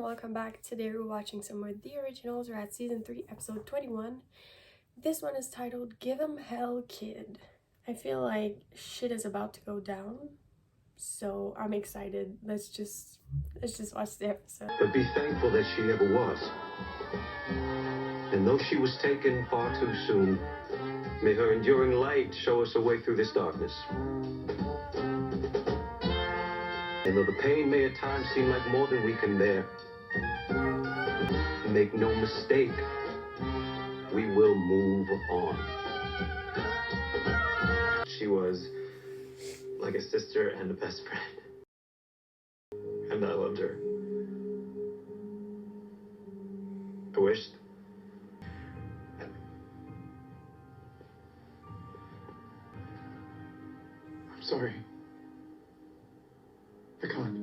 welcome back. Today we're watching some more The Originals. We're at season 3 episode 21. This one is titled Give 'Em Hell Kid. I feel like shit is about to go down, so I'm excited. Let's just watch the episode. But be thankful that she ever was. And though she was taken far too soon, may her enduring light show us a way through this darkness. And though the pain may at times seem like more than we can bear, make no mistake, we will move on. She was like a sister and a best friend. And I loved her. I wished. I'm sorry. I can't.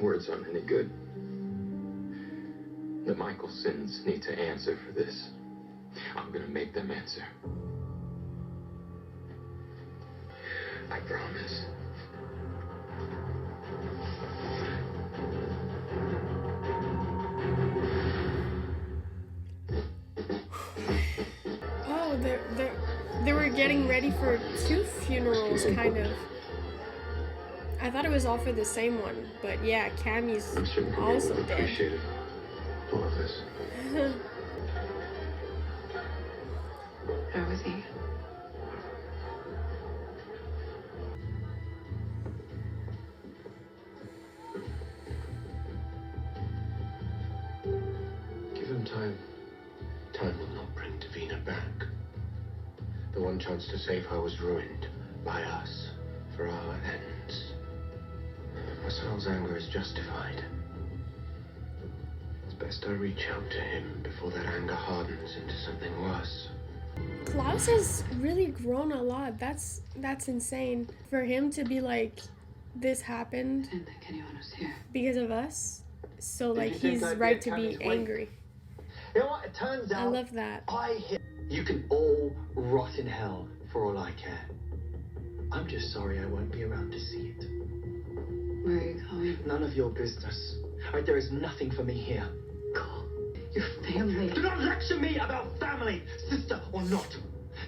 Words aren't any good. The Mikaelsons need to answer for this. I'm gonna make them answer. I promise. Oh, they were getting ready for 2 funerals, kind of. I thought it was all for the same one, but yeah, Cammy's also dead. Appreciated all of this. How was he? Give him time. Time will not bring Davina back. The one chance to save her was ruined by us for our ends. Marcel's anger is justified. It's best I reach out to him before that anger hardens into something worse. Klaus has really grown a lot. That's insane. For him to be like, this happened because of us. So like he's right to be angry. You know what? It turns out I love that. You can all rot in hell for all I care. I'm just sorry I won't be around to see it. Where are you going? None of your business. Right, there is nothing for me here. Call your family. Do not lecture me about family, sister or not.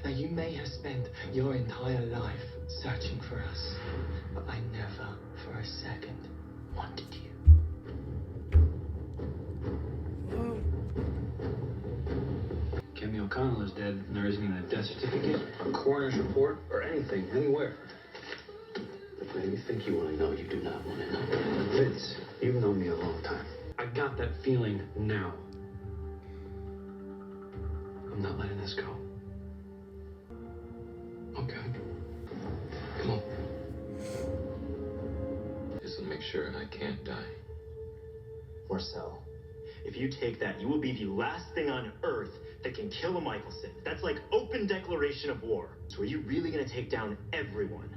Now, you may have spent your entire life searching for us, but I never for a second wanted you. Whoa. Kimmy O'Connell is dead, and there isn't even a death certificate, a coroner's report, or anything, anywhere. Now, you think you want to know, you do not want to know. Vince, you've known me a long time. I got that feeling now. I'm not letting this go. Okay. Come on. Just to make sure I can't die. Marcel, if you take that, you will be the last thing on Earth that can kill a Mikaelson. That's like open declaration of war. So are you really going to take down everyone?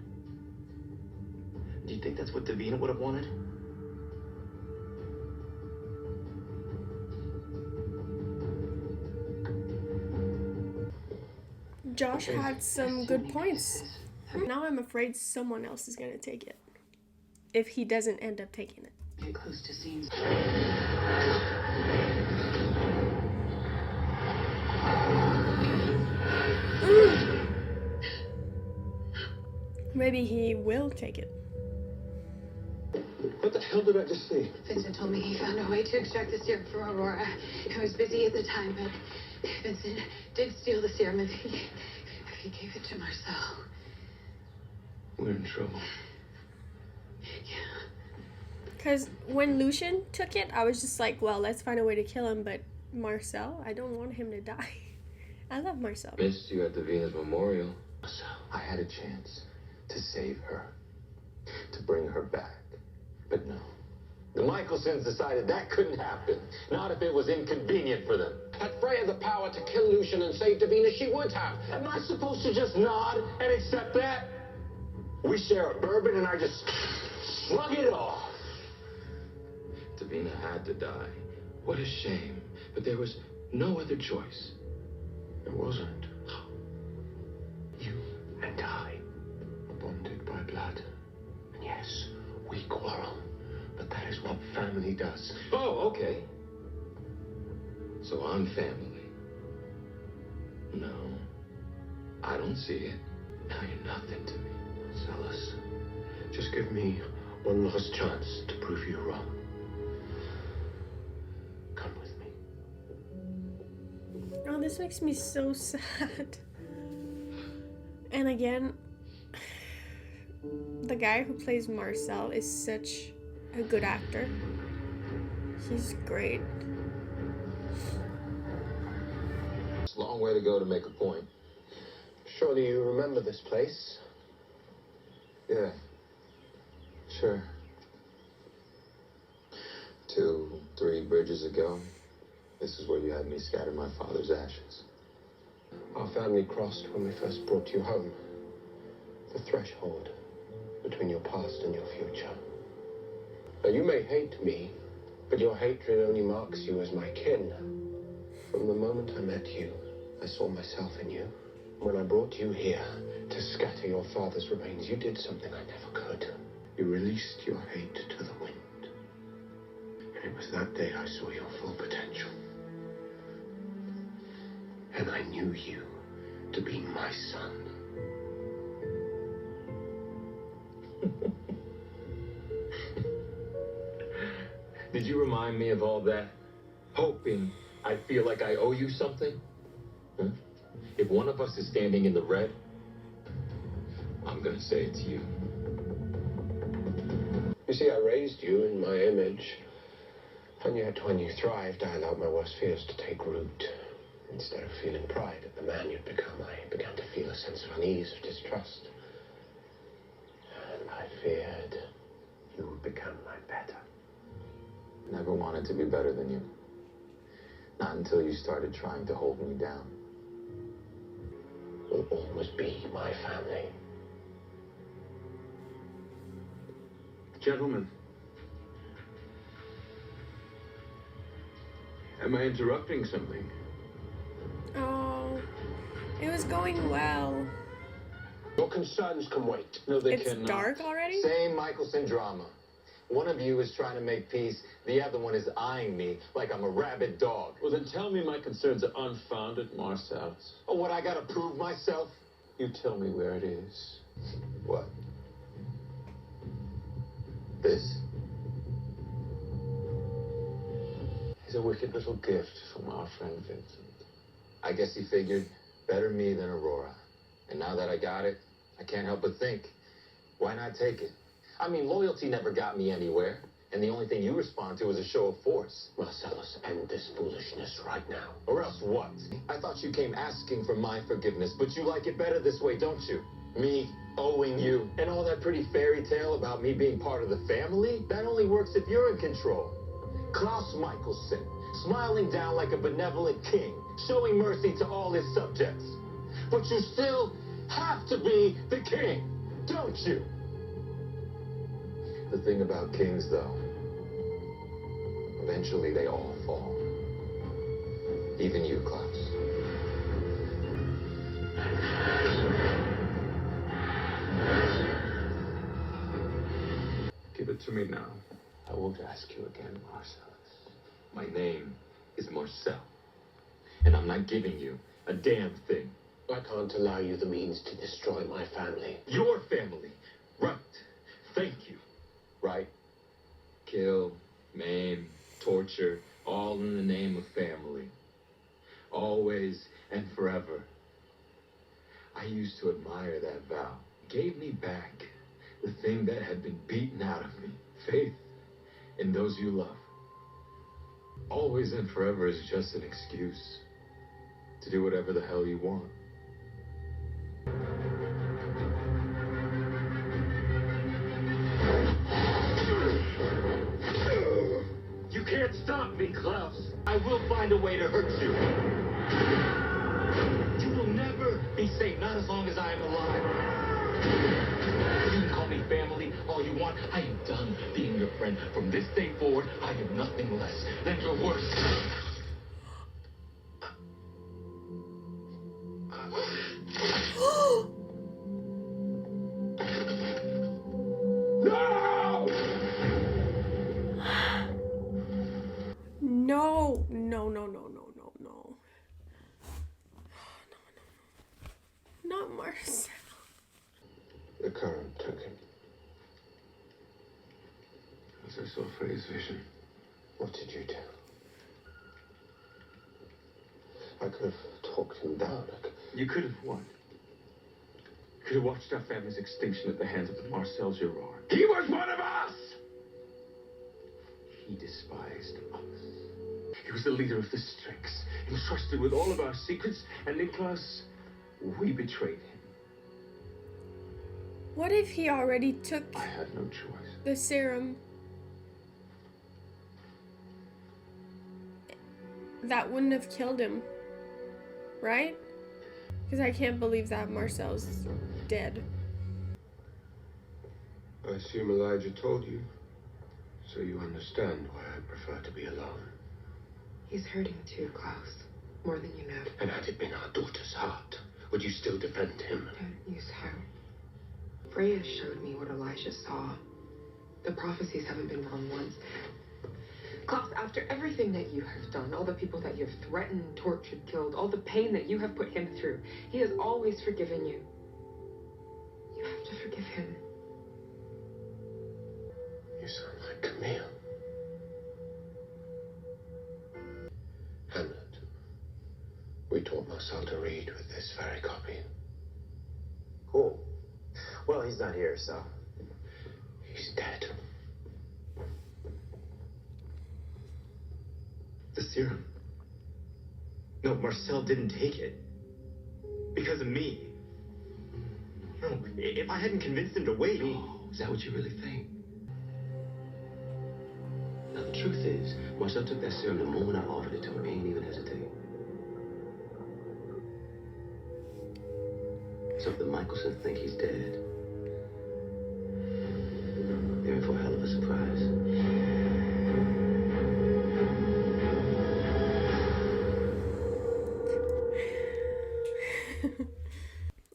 Do you think that's what Davina would have wanted? Josh had some good points. Now I'm afraid someone else is gonna take it. If he doesn't end up taking it. Get close to scenes. Maybe he will take it. What the hell did I just say? Vincent told me he found a way to extract the serum from Aurora. I was busy at the time, but Vincent did steal the serum if he gave it to Marcel. We're in trouble. Yeah. Because when Lucian took it, I was just like, well, let's find a way to kill him. But Marcel, I don't want him to die. I love Marcel. Missed you at Davina's memorial. I had a chance to save her, to bring her back. But no. The Mikaelsons decided that couldn't happen. Not if it was inconvenient for them. Had Freya the power to kill Lucian and save Davina, she would have. Am I supposed to just nod and accept that? We share a bourbon and I just slug it off. Davina had to die. What a shame. But there was no other choice. There wasn't. You and I were bonded by blood. And Yes, we quarrel, but that is what family does. Oh, okay. So I'm family. No, I don't see it. Now you're nothing to me. Marcellus, just give me one last chance to prove you wrong. Come with me. Oh, this makes me so sad. And again, the guy who plays Marcel is such a good actor. He's great. It's a long way to go to make a point. Surely you remember this place? Yeah, sure. 2, 3 bridges ago, this is where you had me scatter my father's ashes. Our family crossed when we first brought you home. The threshold between your past and your future. Now, you may hate me, but your hatred only marks you as my kin. From the moment I met you, I saw myself in you. When I brought you here to scatter your father's remains, you did something I never could. You released your hate to the wind. And it was that day I saw your full potential. And I knew you to be my son. Did you remind me of all that? Hoping I feel like I owe you something? Huh? If one of us is standing in the red, I'm gonna say it's you. You see, I raised you in my image. And yet, when you thrived, I allowed my worst fears to take root. Instead of feeling pride at the man you'd become, I began to feel a sense of unease, of distrust. And I feared you would become my better. Never wanted to be better than you. Not until you started trying to hold me down. Will always be my family. Gentlemen, am I interrupting something? Oh, it was going well. Your concerns can wait. No, they It's cannot. dark already? Same Mikaelson drama. One of you is trying to make peace, the other one is eyeing me like I'm a rabid dog. Well, then tell me my concerns are unfounded, Marcel. Oh, what, I gotta prove myself? You tell me where it is. What? This? It's a wicked little gift from our friend Vincent. I guess he figured, better me than Aurora. And now that I got it, I can't help but think, why not take it? I mean, loyalty never got me anywhere. And the only thing you respond to is a show of force. Marcellus, end this foolishness right now. Or else what? I thought you came asking for my forgiveness, but you like it better this way, don't you? Me owing you. And all that pretty fairy tale about me being part of the family? That only works if you're in control. Klaus Mikaelson, smiling down like a benevolent king, showing mercy to all his subjects. But you still have to be the king, don't you? The thing about kings, though, eventually they all fall. Even you, Klaus. Give it to me now. I won't ask you again, Marcellus. My name is Marcel, and I'm not giving you a damn thing. I can't allow you the means to destroy my family. Your family, right? Thank you. Right? Kill, maim, torture, all in the name of family. Always and forever. I used to admire that vow. It gave me back the thing that had been beaten out of me. Faith in those you love. Always and forever is just an excuse to do whatever the hell you want. You can't stop me, Klaus. I will find a way to hurt you. You will never be safe, not as long as I am alive. You can call me family all you want. I am done being your friend. From this day forward, I am nothing less than your worst. No! not Marcel. The current took him. As I saw Freya's vision. What did you do? I could have talked him down. You could have won. You could have watched our family's extinction at the hands of the Marcel Girard. He was one of us! He despised us. He was the leader of the Strix, entrusted with all of our secrets, and Niklas, we betrayed him. What if he already took I had no choice. the serum? That wouldn't have killed him, right? Because I can't believe that Marcel's dead. I assume Elijah told you, so you understand why I prefer to be alone. He's hurting too, Klaus. More than you know. And had it been our daughter's heart, would you still defend him? Don't use her. Freya showed me what Elijah saw. The prophecies haven't been wrong once. Klaus, after everything that you have done, all the people that you have threatened, tortured, killed, all the pain that you have put him through, he has always forgiven you. You have to forgive him. You sound like Camille. Hamlet. We taught Marcel to read with this very copy. Cool. Well, he's not here, so. He's dead. The serum. No, Marcel didn't take it. Because of me. No, if I hadn't convinced him to wait... Oh, is that what you really think? Now, the truth is, Marcel took that serum the moment I offered it to him. He ain't even hesitate. So if the Mikaelsons think he's dead, they're in for a hell of a surprise.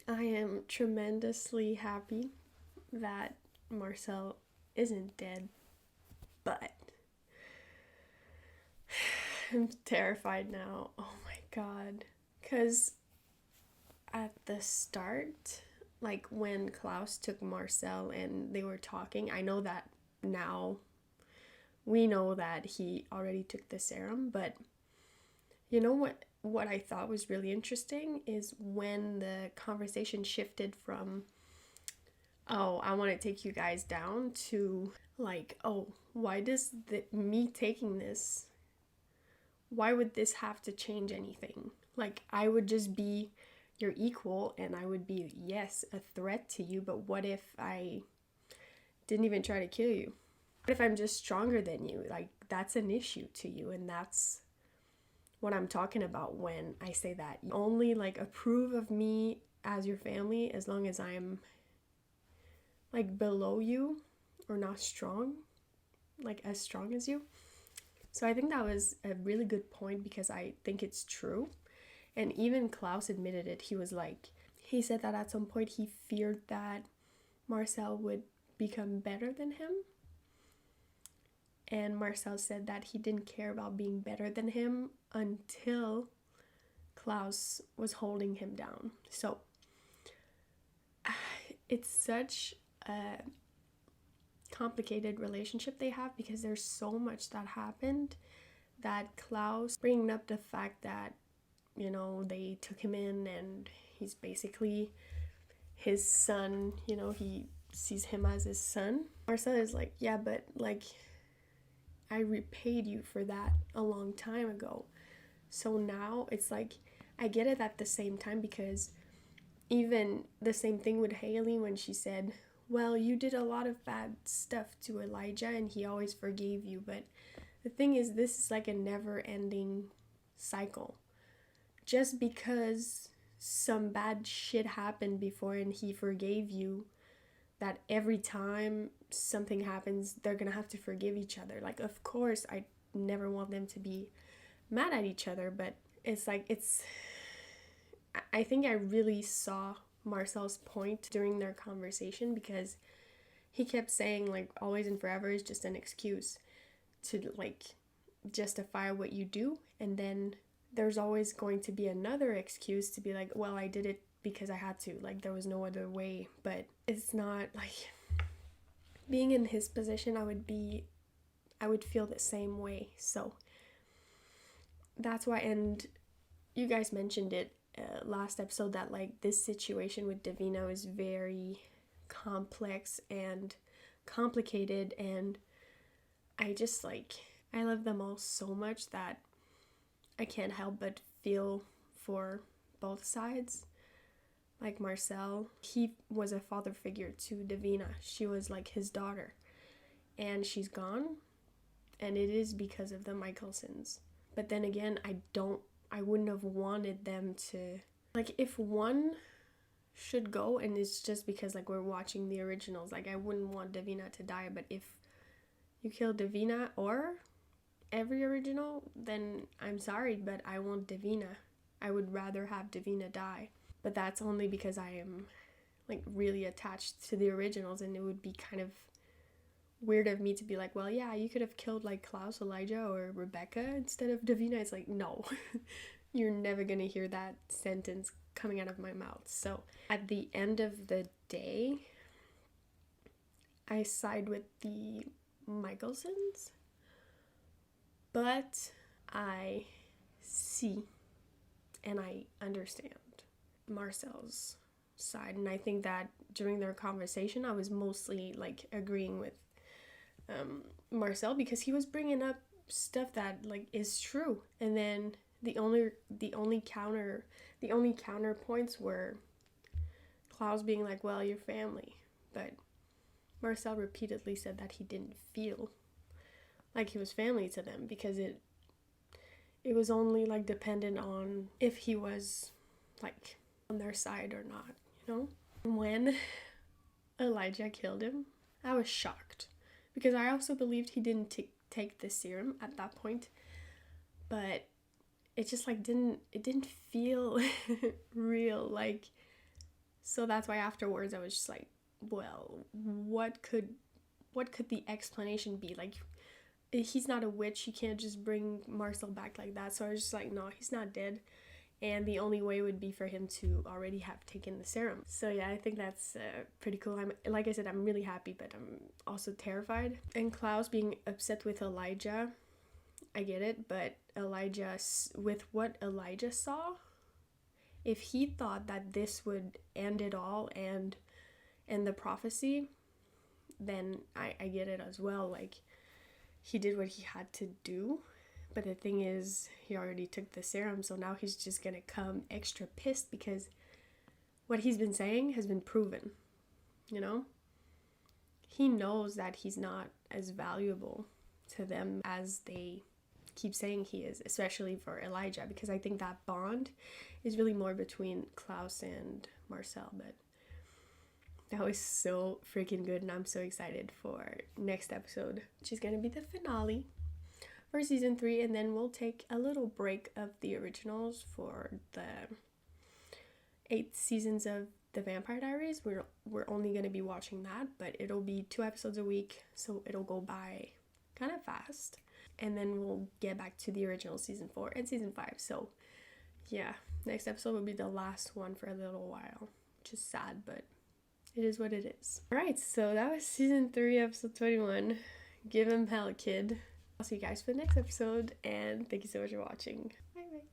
I am tremendously happy that Marcel isn't dead, but I'm terrified now. Oh my god. Because at the start, like when Klaus took Marcel and they were talking, I know that now we know that he already took the serum, but you know what I thought was really interesting is when the conversation shifted from, oh, I want to take you guys down, to like, oh, why does me taking this, why would this have to change anything? Like, I would just be your equal and I would be, yes, a threat to you, but what if I didn't even try to kill you? What if I'm just stronger than you? Like, that's an issue to you, and that's what I'm talking about when I say that. You only like approve of me as your family as long as I'm like below you or not strong, like as strong as you. So I think that was a really good point because I think it's true. And even Klaus admitted it. He was like, he said that at some point he feared that Marcel would become better than him. And Marcel said that he didn't care about being better than him until Klaus was holding him down. So it's such a complicated relationship they have because there's so much that happened that Klaus, bringing up the fact that, you know, they took him in and he's basically his son, you know, he sees him as his son. Marcel is like, yeah, but like, I repaid you for that a long time ago. So now it's like, I get it at the same time because even the same thing with Haley when she said, well, you did a lot of bad stuff to Elijah and he always forgave you. But the thing is, this is like a never-ending cycle. Just because some bad shit happened before and he forgave you, that every time something happens, they're gonna have to forgive each other. Like, of course, I never want them to be mad at each other, but it's like, I think I really saw Marcel's point during their conversation because he kept saying, like, always and forever is just an excuse to, like, justify what you do. And then there's always going to be another excuse to be like, well, I did it because I had to, like there was no other way. But it's not like, being in his position, I would feel the same way. So that's why, and you guys mentioned it last episode, that like this situation with Davina is very complex and complicated, and I just like, I love them all so much that I can't help but feel for both sides. Like Marcel, he was a father figure to Davina. She was like his daughter, and she's gone, and it is because of the Mikaelsons. But then again, I wouldn't have wanted them to, like, if one should go, and it's just because like we're watching the originals, like I wouldn't want Davina to die, but if you kill Davina or every original, then I'm sorry, but I want Davina. I would rather have Davina die. But that's only because I am like really attached to the originals, and it would be kind of weird of me to be like, well, yeah, you could have killed like Klaus, Elijah, or Rebecca instead of Davina. It's like, no, you're never gonna hear that sentence coming out of my mouth. So at the end of the day, I side with the Mikaelsons, but I see and I understand Marcel's side, and I think that during their conversation I was mostly like agreeing with Marcel, because he was bringing up stuff that like is true, and then the only counterpoints were Klaus being like, well, your family, but Marcel repeatedly said that he didn't feel like he was family to them, because it was only like dependent on if he was like on their side or not, you know? When Elijah killed him, I was shocked, because I also believed he didn't take the serum at that point, but it just like didn't feel real, like. So that's why afterwards I was just like, well, what could the explanation be? Like, he's not a witch, he can't just bring Marcel back like that. So I was just like, no, he's not dead, and the only way would be for him to already have taken the serum. So yeah, I think that's pretty cool. Like I said, I'm really happy, but I'm also terrified. And Klaus being upset with Elijah, I get it, but Elijah, with what Elijah saw, if he thought that this would end it all and the prophecy, then I get it as well. Like, he did what he had to do, but the thing is, he already took the serum, so now he's just gonna come extra pissed because what he's been saying has been proven, you know? He knows that he's not as valuable to them as they keep saying he is, especially for Elijah, because I think that bond is really more between Klaus and Marcel. But that was so freaking good, and I'm so excited for next episode, which is going to be the finale for season 3, and then we'll take a little break of the originals for the 8 seasons of the Vampire Diaries. We're only going to be watching that, but it'll be 2 episodes a week, so it'll go by kind of fast, and then we'll get back to the original season 4 and season 5. So yeah, next episode will be the last one for a little while, which is sad, but it is what it is. Alright, so that was season 3, episode 21. Give him hell, kid. I'll see you guys for the next episode, and thank you so much for watching. Bye bye.